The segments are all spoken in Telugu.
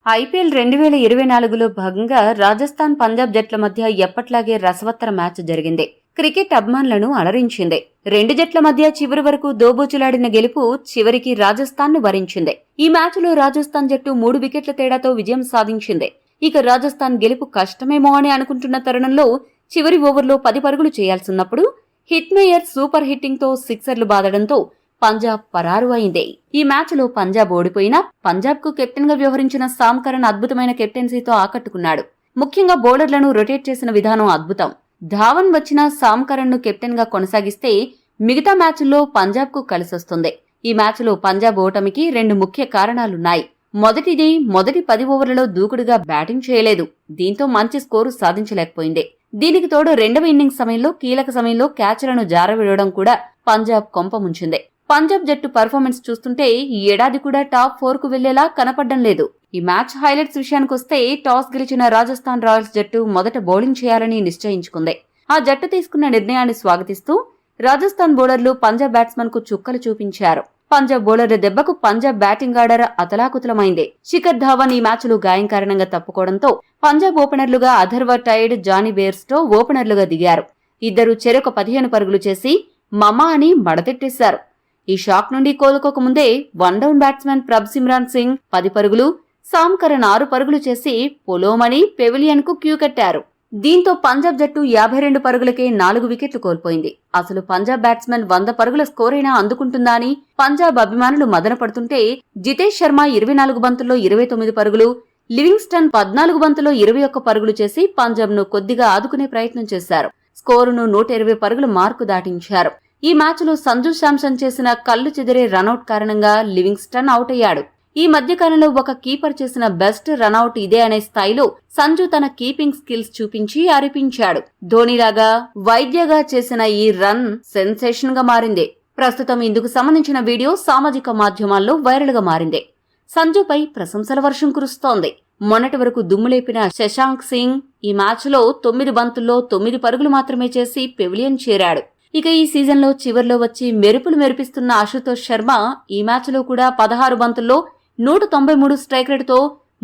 ఐపీఎల్ 2024లో భాగంగా రాజస్థాన్ పంజాబ్ జట్ల మధ్య ఎప్పట్లాగే రసవత్తర మ్యాచ్ జరిగింది. క్రికెట్ అభిమానులను అలరించింది. రెండు జట్ల మధ్య చివరి వరకు దోబూచులాడిన గెలుపు చివరికి రాజస్థాన్ ను వరించింది. ఈ మ్యాచ్లో రాజస్థాన్ జట్టు 3 వికెట్ల తేడాతో విజయం సాధించింది. ఇక రాజస్థాన్ గెలుపు కష్టమేమో అని అనుకుంటున్న తరుణంలో చివరి ఓవర్లో 10 పరుగులు చేయాల్సున్నప్పుడు హిట్మేయర్ సూపర్ హిట్టింగ్ తో సిక్సర్లు బాదడంతో పంజాబ్ పరారు అయింది. ఈ మ్యాచ్లో పంజాబ్ ఓడిపోయినా పంజాబ్ కు కెప్టెన్ గా వ్యవహరించిన సామ్ కరణ్ అద్భుతమైన కెప్టెన్సీతో ఆకట్టుకున్నాడు. ముఖ్యంగా బౌలర్లను రొటేట్ చేసిన విధానం అద్భుతం. ధావన్ వచ్చినా సామ్ కరణ్ ను కెప్టెన్ గా కొనసాగిస్తే మిగతా మ్యాచ్ల్లో పంజాబ్ కు కలిసొస్తుంది. ఈ మ్యాచ్లో పంజాబ్ ఓటమికి 2 ముఖ్య కారణాలున్నాయి. మొదటిది, మొదటి 10 ఓవర్లలో దూకుడుగా బ్యాటింగ్ చేయలేదు. దీంతో మంచి స్కోరు సాధించలేకపోయింది. దీనికి తోడు రెండవ ఇన్నింగ్స్ సమయంలో కీలక సమయంలో క్యాచ్లను జారవిడవడం కూడా పంజాబ్ కొంప ముంచింది. పంజాబ్ జట్టు పర్ఫార్మెన్స్ చూస్తుంటే ఈ ఏడాది కూడా టాప్ 4 కు వెళ్లేలా కనపడ్డం లేదు. ఈ మ్యాచ్ హైలైట్స్ విషయానికొస్తే టాస్ గెలిచిన రాజస్థాన్ రాయల్స్ జట్టు మొదట బౌలింగ్ చేయాలని నిశ్చయించుకుంది. ఆ జట్టు తీసుకున్న నిర్ణయాన్ని స్వాగతిస్తూ రాజస్థాన్ బౌలర్లు పంజాబ్ బ్యాట్స్మన్ కు చుక్కలు చూపించారు. పంజాబ్ బౌలర్ల దెబ్బకు పంజాబ్ బ్యాటింగ్ ఆర్డర్ అతలాకుతలమైంది. శిఖర్ ధావన్ ఈ మ్యాచ్లో గాయం కారణంగా తప్పుకోవడంతో పంజాబ్ ఓపెనర్లుగా అథర్వ టైడ్, జానీ బేర్స్టో ఓపెనర్లుగా దిగారు. ఇద్దరు చెరొక 15 పరుగులు చేసి మమా అని మడతెట్టేశారు. ఈ షాక్ నుండి కోలుకోకముందే 1 డౌన్ బ్యాట్స్మన్ ప్రభ్ సిమ్రాన్ సింగ్ 10 పరుగులు, సామ్ కరణ్ 6 పరుగులు చేసి పొలోమని పెవిలియన్ కు క్యూ కట్టారు. దీంతో పంజాబ్ జట్టు 52 పరుగులకే 4 వికెట్లు కోల్పోయింది. అసలు పంజాబ్ బ్యాట్స్మన్ 100 పరుగుల స్కోర్ అయినా అందుకుంటుందా అని పంజాబ్ అభిమానులు మదన పడుతుంటే జితేష్ శర్మ 24 బంతుల్లో 29 పరుగులు, లివింగ్స్టన్ 14 బంతుల్లో 21 పరుగులు చేసి పంజాబ్ ను కొద్దిగా ఆదుకునే ప్రయత్నం చేశారు. స్కోరును 120 పరుగుల మార్కు దాటించారు. ఈ మ్యాచ్లో సంజు శాంసన్ చేసిన కళ్లు చెదిరే రనౌట్ కారణంగా లివింగ్స్టన్ అవుట్ అయ్యాడు. ఈ మధ్యకాలంలో ఒక కీపర్ చేసిన బెస్ట్ రనౌట్ ఇదే అనే స్థాయిలో సంజు తన కీపింగ్ స్కిల్స్ చూపించి అరిపించాడు. ధోనీలాగా వైద్యగా చేసిన ఈ రన్ సెన్సేషన్ గా మారింది. ప్రస్తుతం ఇందుకు సంబంధించిన వీడియో సామాజిక మాధ్యమాల్లో వైరల్ గా మారింది. సంజుపై ప్రశంసల వర్షం కురుస్తోంది. మొన్నటి వరకు దుమ్ములేపిన శశాంక్ సింగ్ ఈ మ్యాచ్లో 9 బంతుల్లో 9 పరుగులు మాత్రమే చేసి పెవిలియన్ చేరాడు. ఇక ఈ సీజన్లో చివర్లో వచ్చి మెరుపులు మెరిపిస్తున్న అశుతోష్ శర్మ ఈ మ్యాచ్లో కూడా 16 బంతుల్లో 193 స్ట్రైక్ రేటుతో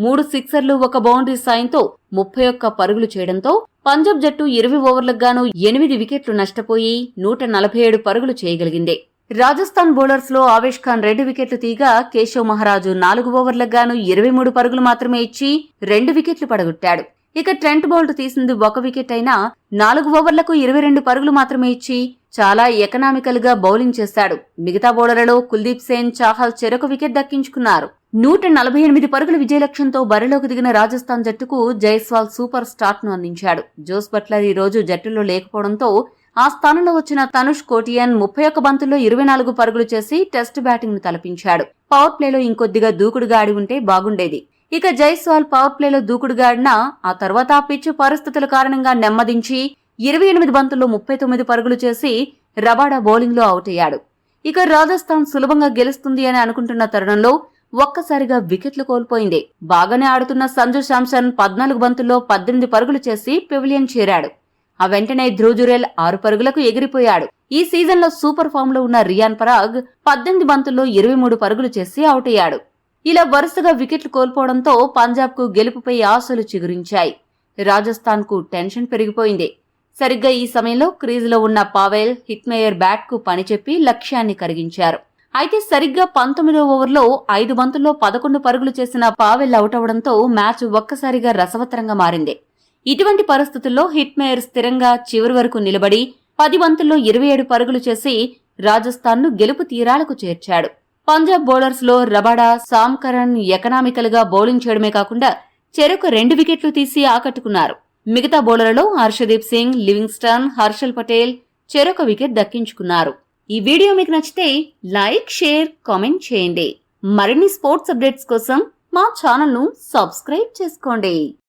3 సిక్సర్లు, 1 బౌండరీ సాయంతో 31 పరుగులు చేయడంతో పంజాబ్ జట్టు 20 ఓవర్లకు గాను 8 వికెట్లు నష్టపోయి 147 పరుగులు చేయగలిగింది. రాజస్థాన్ బౌలర్స్ లో ఆవేష్ ఖాన్ 2 వికెట్లు తీగా కేశవ్ మహారాజు 4 ఓవర్లకు గాను 23 పరుగులు మాత్రమే ఇచ్చి 2 వికెట్లు పడగొట్టాడు. ఇక ట్రెంట్ బౌల్ట్ తీసింది 1 వికెట్ అయినా 4 ఓవర్లకు 22 పరుగులు మాత్రమే ఇచ్చి చాలా ఎకనామికల్ గా బౌలింగ్ చేశాడు. మిగతా బౌలర్లలో కుల్దీప్ సేన్, చాహల్ చెరొక వికెట్ దక్కించుకున్నారు. 148 పరుగుల విజయ లక్ష్యంతో బరిలోకి దిగిన రాజస్థాన్ జట్టుకు జైస్వాల్ సూపర్ స్టార్ట్ ను అందించాడు. జోస్ బట్లర్ ఈ రోజు జట్టులో లేకపోవడంతో ఆ స్థానంలో వచ్చిన తనుష్ కోటియన్ 31 బంతుల్లో 24 పరుగులు చేసి టెస్ట్ బ్యాటింగ్ ను తలపించాడు. పవర్ ప్లేలో ఇంకొద్దిగా దూకుడుగా ఆడి ఉంటే బాగుండేది. ఇక జైస్వాల్ పవర్ ప్లేలో దూకుడుగా ఆడినా ఆ తర్వాత పిచ్ పరిస్థితుల కారణంగా నెమ్మదించి 28 బంతుల్లో 39 పరుగులు చేసి రబాడా బౌలింగ్ లో అవుట్ అయ్యాడు. ఇక రాజస్థాన్ సులభంగా గెలుస్తుంది అని అనుకుంటున్న తరుణంలో ఒక్కసారిగా వికెట్లు కోల్పోయింది. బాగానే ఆడుతున్న సంజు శాంసన్ 14 బంతుల్లో 18 పరుగులు చేసి పెవిలియన్ చేరాడు. ఆ వెంటనే ధ్రువ్ జురెల్ 6 పరుగులకు ఎగిరిపోయాడు. ఈ సీజన్లో సూపర్ ఫామ్ లో ఉన్న రియాన్ పరాగ్ 18 బంతుల్లో 23 పరుగులు చేసి అవుట్ అయ్యాడు. ఇలా వరుసగా వికెట్లు కోల్పోవడంతో పంజాబ్ కు గెలుపుపై ఆశలు చిగురించాయి. రాజస్థాన్ కు టెన్షన్ పెరిగిపోయింది. సరిగ్గా ఈ సమయంలో క్రీజులో ఉన్న పావెల్, హిట్మేయర్ బ్యాట్ కు పనిచెప్పి లక్ష్యాన్ని కరిగించారు. అయితే సరిగ్గా 19వ ఓవర్లో 5 బంతుల్లో 11 పరుగులు చేసిన పావెల్ అవుట్ అవడంతో మ్యాచ్ ఒక్కసారిగా రసవత్తరంగా మారింది. ఇటువంటి పరిస్థితుల్లో హిట్మేయర్ స్థిరంగా చివరి వరకు నిలబడి 10 బంతుల్లో 27 పరుగులు చేసి రాజస్థాన్ ను గెలుపు తీరాలకు చేర్చాడు. పంజాబ్ బౌలర్స్ లో రబాడా, సామ్ కరణ్ ఎకనామికల్ గా బౌలింగ్ చేయడమే కాకుండా చెరొక 2 వికెట్లు తీసి ఆకట్టుకున్నారు. మిగతా బౌలర్లలో హర్షదీప్ సింగ్, లివింగ్స్టన్, హర్షల్ పటేల్ చెరొక వికెట్ దక్కించుకున్నారు. ఈ వీడియో మీకు నచ్చితే లైక్, షేర్, కామెంట్ చేయండి. మరిన్ని స్పోర్ట్స్ అప్డేట్స్ కోసం మా ఛానల్ ను సబ్స్క్రైబ్ చేసుకోండి.